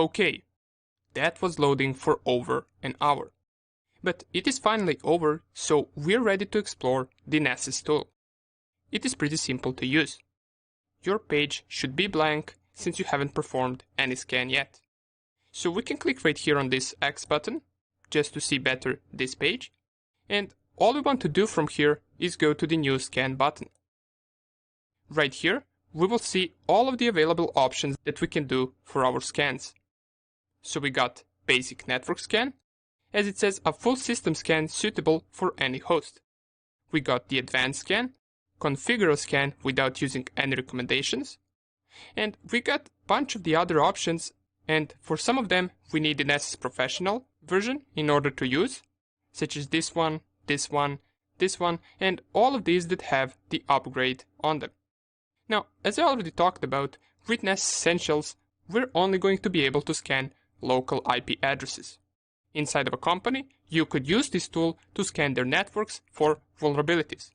Okay, that was loading for over an hour. But it is finally over, so we're ready to explore the Nessus tool. It is pretty simple to use. Your page should be blank since you haven't performed any scan yet. So we can click right here on this X button just to see better this page. And all we want to do from here is go to the new scan button. Right here, we will see all of the available options that we can do for our scans. So we got basic network scan, as it says a full system scan suitable for any host. We got the advanced scan, configure a scan without using any recommendations, and we got a bunch of the other options, and for some of them we need the Nessus Professional version in order to use, such as this one, this one, this one, and all of these that have the upgrade on them. Now, as I already talked about, with Nessus Essentials, we're only going to be able to scan local IP addresses. Inside of a company, you could use this tool to scan their networks for vulnerabilities.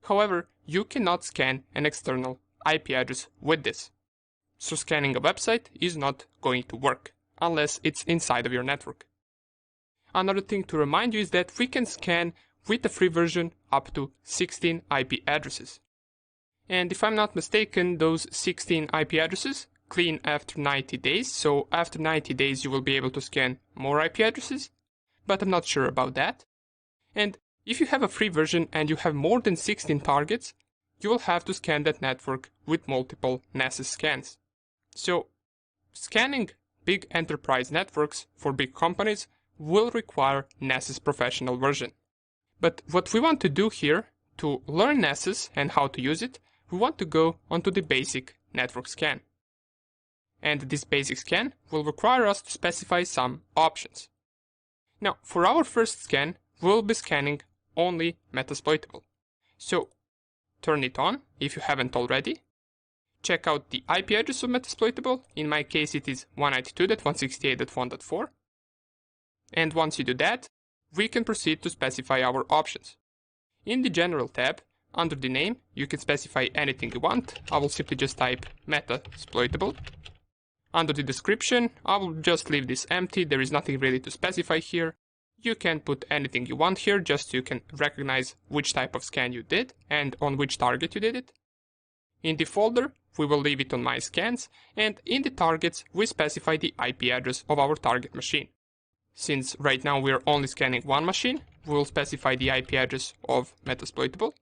However, you cannot scan an external IP address with this. So scanning a website is not going to work, unless it's inside of your network. Another thing to remind you is that we can scan with the free version up to 16 IP addresses. And if I'm not mistaken, those 16 IP addresses clean after 90 days, so after 90 days you will be able to scan more IP addresses, but I'm not sure about that. And if you have a free version and you have more than 16 targets, you will have to scan that network with multiple Nessus scans. So, scanning big enterprise networks for big companies will require Nessus Professional version. But what we want to do here, to learn Nessus and how to use it, we want to go onto the basic network scan. And this basic scan will require us to specify some options. Now, for our first scan, we'll be scanning only Metasploitable. So, turn it on if you haven't already. Check out the IP address of Metasploitable. In my case, it is 192.168.1.4. And once you do that, we can proceed to specify our options. In the General tab, under the name, you can specify anything you want. I will simply just type Metasploitable. Under the description, I will just leave this empty. There is nothing really to specify here. You can put anything you want here, just so you can recognize which type of scan you did and on which target you did it. In the folder, we will leave it on My Scans, and in the targets, we specify the IP address of our target machine. Since right now we are only scanning one machine, we will specify the IP address of Metasploitable.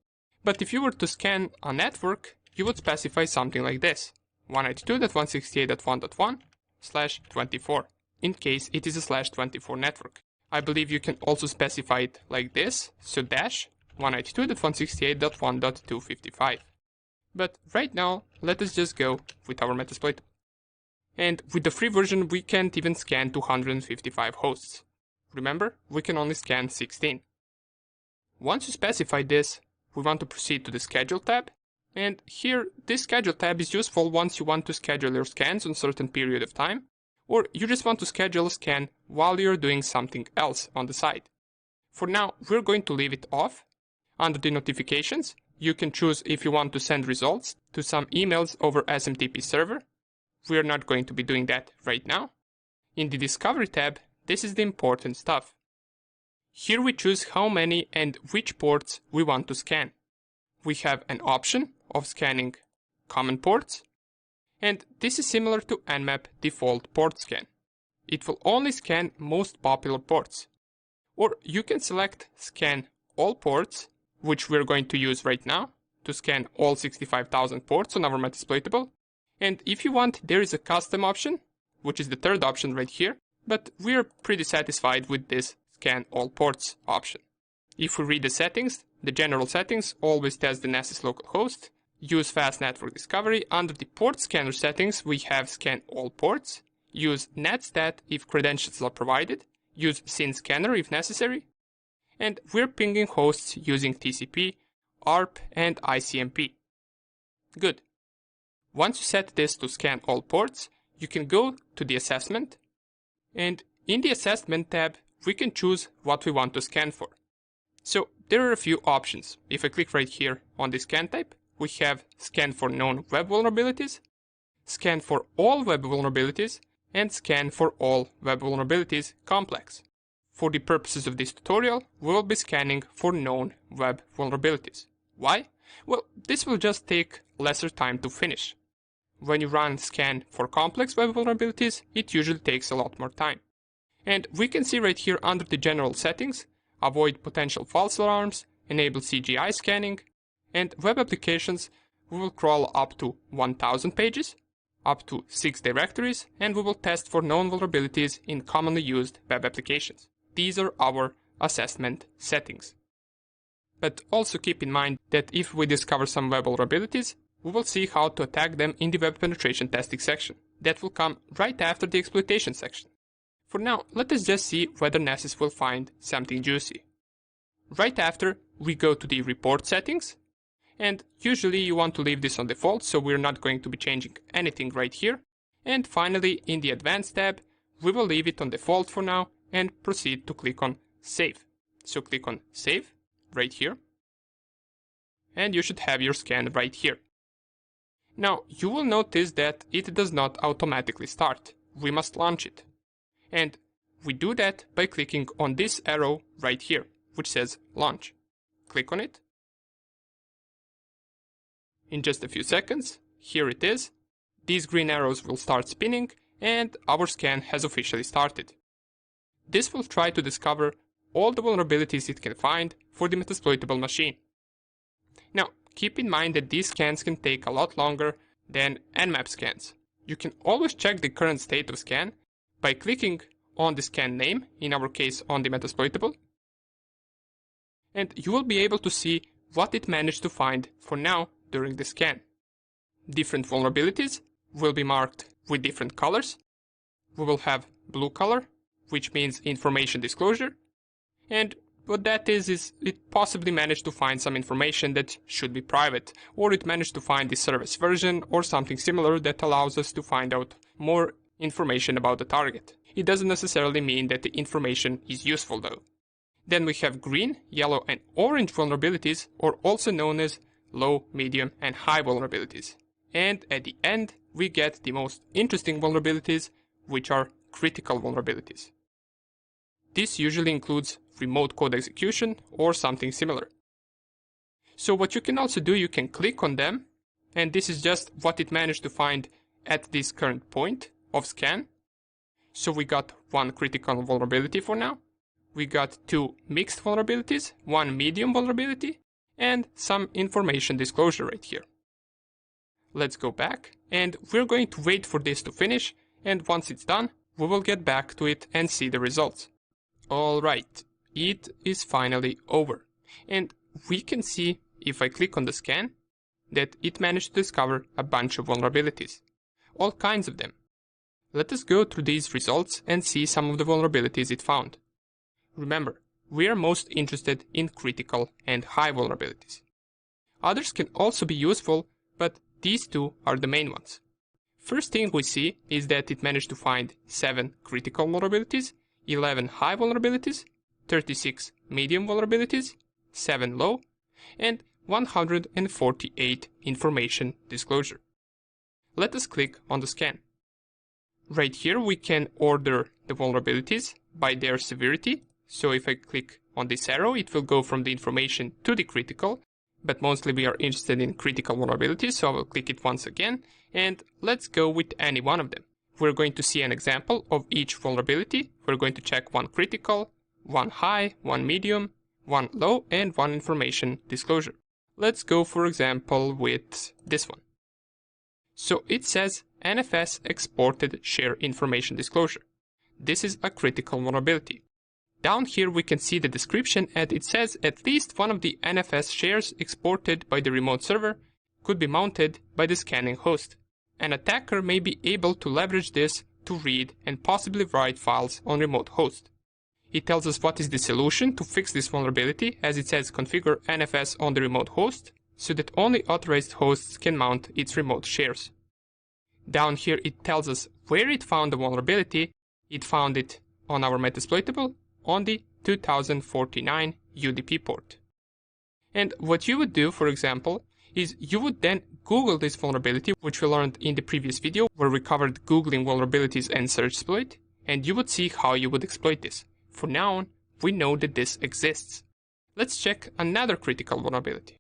But if you were to scan a network, you would specify something like this: 192.168.1.1/24, in case it is a /24 network. I believe you can also specify it like this, so dash 192.168.1.255. But right now, let us just go with our Metasploitable. And with the free version, we can't even scan 255 hosts. Remember, we can only scan 16. Once you specify this, we want to proceed to the Schedule tab. And here, this Schedule tab is useful once you want to schedule your scans on a certain period of time, or you just want to schedule a scan while you're doing something else on the side. For now, we're going to leave it off. Under the notifications, you can choose if you want to send results to some emails over SMTP server. We're not going to be doing that right now. In the Discovery tab, this is the important stuff. Here we choose how many and which ports we want to scan. We have an option of scanning common ports, and this is similar to Nmap default port scan. It will only scan most popular ports. Or you can select scan all ports, which we're going to use right now, to scan all 65,000 ports on our Metasploitable. And if you want, there is a custom option, which is the third option right here, but we're pretty satisfied with this scan all ports option. If we read the settings, the general settings always test the Nessus localhost, use fast network discovery. Under the port scanner settings, we have scan all ports, use netstat if credentials are provided, use SYN-scanner if necessary, and we're pinging hosts using TCP, ARP, and ICMP. Good. Once you set this to scan all ports, you can go to the assessment, and in the assessment tab, we can choose what we want to scan for. So there are a few options. If I click right here on the scan type, we have scan for known web vulnerabilities, scan for all web vulnerabilities, and scan for all web vulnerabilities complex. For the purposes of this tutorial, we will be scanning for known web vulnerabilities. Why? Well, this will just take lesser time to finish. When you run scan for complex web vulnerabilities, it usually takes a lot more time. And we can see right here under the general settings, avoid potential false alarms, enable CGI scanning, and web applications, we will crawl up to 1000 pages, up to 6 directories, and we will test for known vulnerabilities in commonly used web applications. These are our assessment settings. But also keep in mind that if we discover some web vulnerabilities, we will see how to attack them in the web penetration testing section. That will come right after the exploitation section. For now, let us just see whether Nessus will find something juicy. Right after, we go to the report settings, and usually you want to leave this on default, so we're not going to be changing anything right here. And finally, in the advanced tab, we will leave it on default for now and proceed to click on save. So click on save right here, and you should have your scan right here. Now, you will notice that it does not automatically start. We must launch it. And we do that by clicking on this arrow right here, which says launch. Click on it. In just a few seconds, here it is. These green arrows will start spinning and our scan has officially started. This will try to discover all the vulnerabilities it can find for the Metasploitable machine. Now, keep in mind that these scans can take a lot longer than Nmap scans. You can always check the current state of scan by clicking on the scan name, in our case on the Metasploitable, and you will be able to see what it managed to find for now during the scan. Different vulnerabilities will be marked with different colors. We will have blue color, which means information disclosure, and what that is it possibly managed to find some information that should be private, or it managed to find the service version or something similar that allows us to find out more information about the target. It doesn't necessarily mean that the information is useful though. Then we have green, yellow and orange vulnerabilities, or also known as low, medium and high vulnerabilities. And at the end we get the most interesting vulnerabilities, which are critical vulnerabilities. This usually includes remote code execution or something similar. So what you can also do, you can click on them, and this is just what it managed to find at this current point of scan. So we got one critical vulnerability for now, we got two mixed vulnerabilities, one medium vulnerability, and some information disclosure right here. Let's go back, and we're going to wait for this to finish, and once it's done, we will get back to it and see the results. Alright, it is finally over, and we can see, if I click on the scan, that it managed to discover a bunch of vulnerabilities. All kinds of them. Let us go through these results and see some of the vulnerabilities it found. Remember, we are most interested in critical and high vulnerabilities. Others can also be useful, but these two are the main ones. First thing we see is that it managed to find 7 critical vulnerabilities, 11 high vulnerabilities, 36 medium vulnerabilities, 7 low, and 148 information disclosure. Let us click on the scan. Right here we can order the vulnerabilities by their severity. So if I click on this arrow, it will go from the information to the critical, but mostly we are interested in critical vulnerabilities, so I will click it once again, and let's go with any one of them. We're going to see an example of each vulnerability. We're going to check one critical, one high, one medium, one low, and one information disclosure. Let's go, for example, with this one. So it says NFS exported share information disclosure. This is a critical vulnerability. Down here we can see the description, and it says at least one of the NFS shares exported by the remote server could be mounted by the scanning host. An attacker may be able to leverage this to read and possibly write files on remote host. It tells us what is the solution to fix this vulnerability, as it says configure NFS on the remote host so that only authorized hosts can mount its remote shares. Down here it tells us where it found the vulnerability. It found it on our Metasploitable on the 2049 UDP port. And what you would do, for example, is you would then Google this vulnerability, which we learned in the previous video where we covered Googling vulnerabilities and search exploit, and you would see how you would exploit this. For now, we know that this exists. Let's check another critical vulnerability.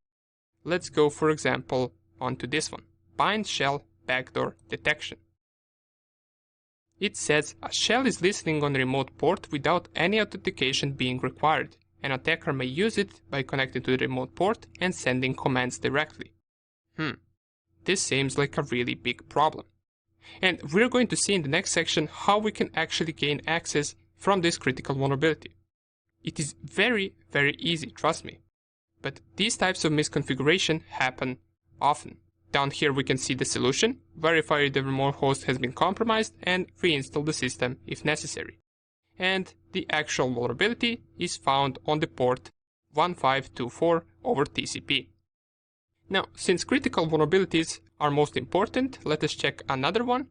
Let's go, for example, onto this one, bind shell backdoor detection. It says a shell is listening on a remote port without any authentication being required. An attacker may use it by connecting to the remote port and sending commands directly. This seems like a really big problem. And we're going to see in the next section how we can actually gain access from this critical vulnerability. It is very, very easy, trust me. But these types of misconfiguration happen often. Down here we can see the solution, verify the remote host has been compromised, and reinstall the system if necessary. And the actual vulnerability is found on the port 1524 over TCP. Now, since critical vulnerabilities are most important, let us check another one.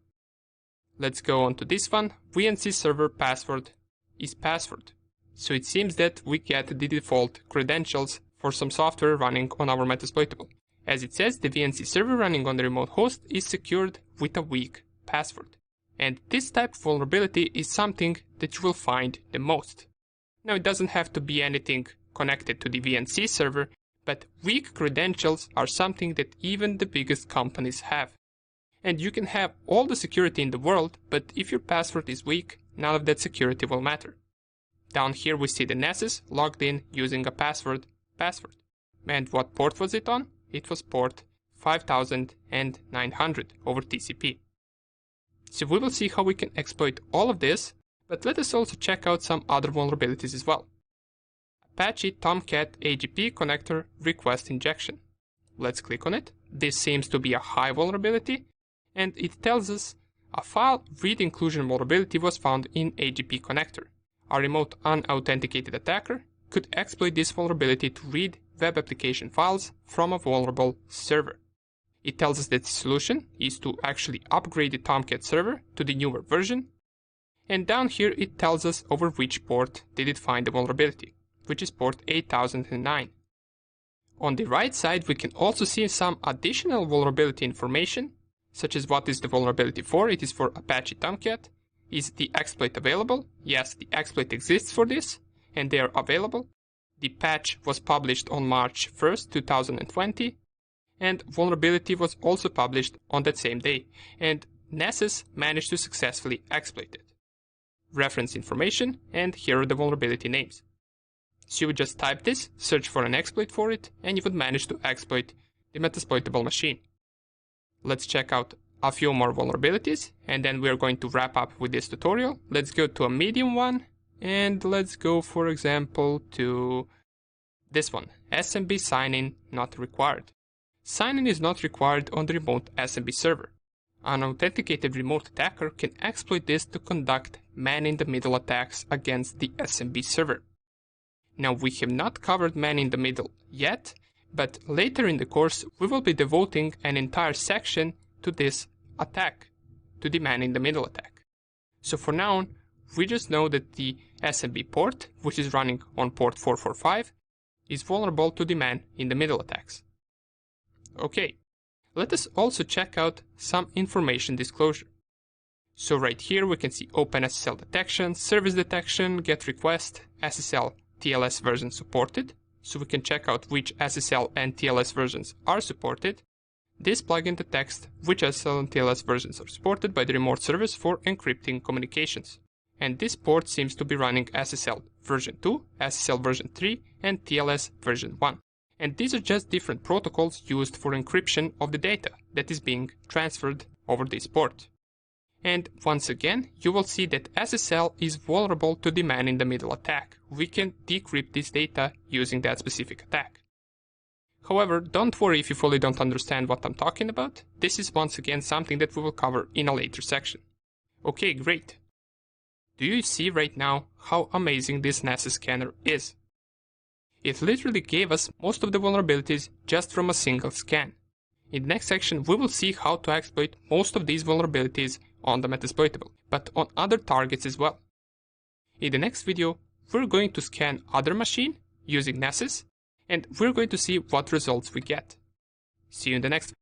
Let's go on to this one. VNC server password is password. So it seems that we get the default credentials for some software running on our Metasploitable. As it says, the VNC server running on the remote host is secured with a weak password. And this type of vulnerability is something that you will find the most. Now, it doesn't have to be anything connected to the VNC server, but weak credentials are something that even the biggest companies have. And you can have all the security in the world, but if your password is weak, none of that security will matter. Down here we see the Nessus logged in using a password. And what port was it on? It was port 5900 over TCP. So we will see how we can exploit all of this, but let us also check out some other vulnerabilities as well. Apache Tomcat AGP connector request injection. Let's click on it. This seems to be a high vulnerability, and it tells us a file read inclusion vulnerability was found in AGP connector. A remote unauthenticated attacker could exploit this vulnerability to read web application files from a vulnerable server. It tells us that the solution is to actually upgrade the Tomcat server to the newer version. And down here it tells us over which port did it find the vulnerability, which is port 8009. On the right side we can also see some additional vulnerability information, such as what is the vulnerability for. It is for Apache Tomcat. Is the exploit available? Yes, the exploit exists for this, and they are available. The patch was published on March 1st, 2020, and vulnerability was also published on that same day, and Nessus managed to successfully exploit it. Reference information, and here are the vulnerability names. So you would just type this, search for an exploit for it, and you would manage to exploit the Metasploitable machine. Let's check out a few more vulnerabilities, and then we're going to wrap up with this tutorial. Let's go to a medium one, and let's go, for example, to this one, SMB sign-in not required. Sign-in is not required on the remote SMB server. An authenticated remote attacker can exploit this to conduct man-in-the-middle attacks against the SMB server. Now, we have not covered man-in-the-middle yet, but later in the course we will be devoting an entire section to this attack, to the man-in-the-middle attack. So for now, we just know that the SMB port, which is running on port 445, is vulnerable to the man-in-the-middle attacks. Okay, let us also check out some information disclosure. So right here we can see OpenSSL detection, service detection, GET request, SSL TLS version supported. So we can check out which SSL and TLS versions are supported. This plugin detects which SSL and TLS versions are supported by the remote service for encrypting communications. And this port seems to be running SSL version 2, SSL version 3, and TLS version 1. And these are just different protocols used for encryption of the data that is being transferred over this port. And once again, you will see that SSL is vulnerable to the man-in-the-middle attack. We can decrypt this data using that specific attack. However, don't worry if you fully don't understand what I'm talking about. This is once again something that we will cover in a later section. Okay, great. Do you see right now how amazing this Nessus scanner is? It literally gave us most of the vulnerabilities just from a single scan. In the next section, we will see how to exploit most of these vulnerabilities on the Metasploitable, but on other targets as well. In the next video, we're going to scan other machine using Nessus, and we're going to see what results we get. See you in the next video.